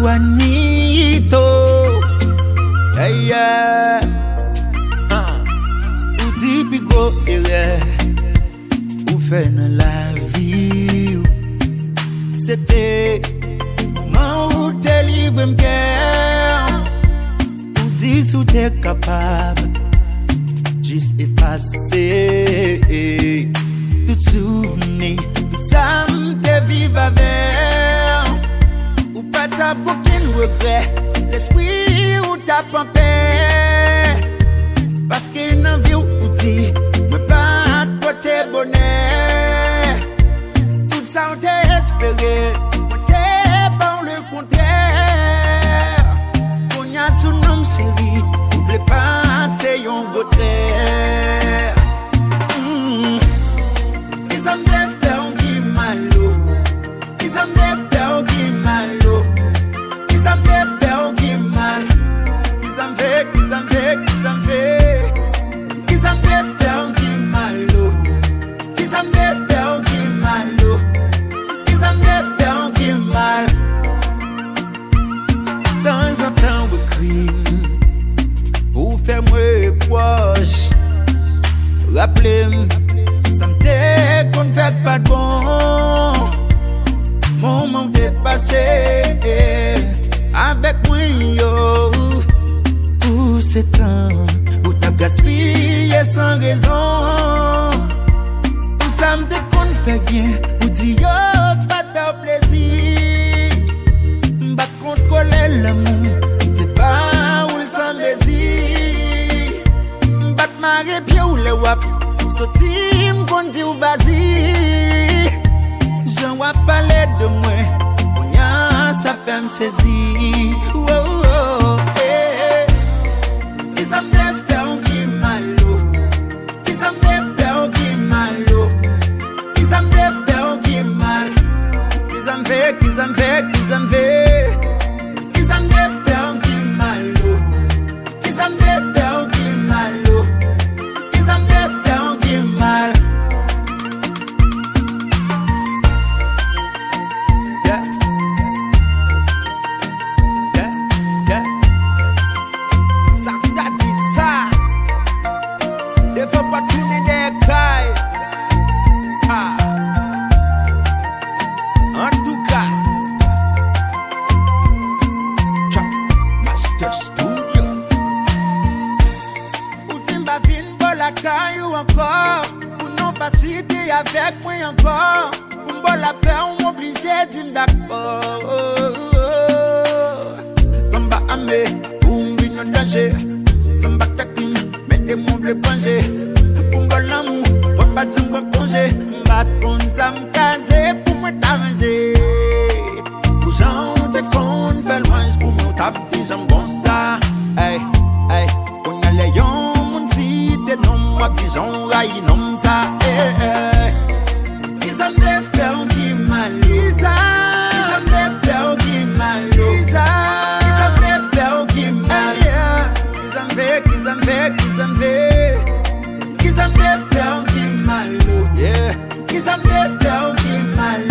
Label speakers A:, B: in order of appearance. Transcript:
A: Wanito. Hey, yeah. Ou typico erreur ou fait dans la vie. C'était moment où t'es libre m'guerre. Ou dis où t'es capable juste effacer tout souvenir, tout ça m'te vive avec. Ou pas t'as aucun regret, l'esprit ou t'as pas paix. Parce qu'il n'a vu ou dit, mais pas de côté bonheur. Tout ça on t'a espéré, on t'est dans le contraire. On y a son nom chéri, vous voulez pas, c'est un beau trait. Ils ont des faire un qui malo. Ils ont des faire un qui malo. Ils ont des faire un qui mal. Ils ont fait, ils ont fait, ils ont fait. Ils ont des faire un qui malo. Ils ont des faire un qui malo. Ils ont des faire un qui mal. De temps en temps, we crie pour faire moi proche. Rappelez-moi, ça me dit qu'on ne fait pas de bon. Moment dépassé avec moi, yo. Pour ces temps où t'as gaspillé sans raison. Tout ça me dit qu'on ne fait bien. Ou dit yo, pas de plaisir. M'bat contrôler l'amour. T'es pas où il s'en désire. M'bat marrer pied ou le wap. Sorti m'gon dit ou vas-y. J'en vois parler de moi. On y a ça fait m'saisir. Oh oh eh. Ils ont des faire un qui malo. Ils ont des faire un qui malo. Ils ont des faire un qui mal. Ils ont fait, ils ont fait, ils ont fait. Ils ont des faire un qui malo. Ils ont des faire un qui malo. Ils ont des faire un qui mal. Yeah. Yeah. Yeah. Ça t'a dit ça. Il faut pas tourner des cailles. Ah. En tout cas, Master Studio. Ou timba fin bola caille ou encore. Ou non pas citer avec moi encore. Ou m'bola paix ou m'obligé d'y d'accord. Samba amé, ou m'vin en danger. Samba takim, mettez-moi le plongé. Ou m'bola mou, moi pas de m'en congé. M'bat kon sa m'kaze pour moi t'arranger. Ou j'en te kon fait loin pour moi ta petit jambon ça. Hey, hey, on y a les yon moun si te nom moi pigeon raï nom ça. Hey, hey. Ils ont des faire un qui mal. Ils ont des faire un qui mal. Ils ont des faire un qui mal. Ils ont fait, ils ont fait, ils ont fait. Ils ont des faire un qui mal. Yeah. Ils ont des faire un qui mal.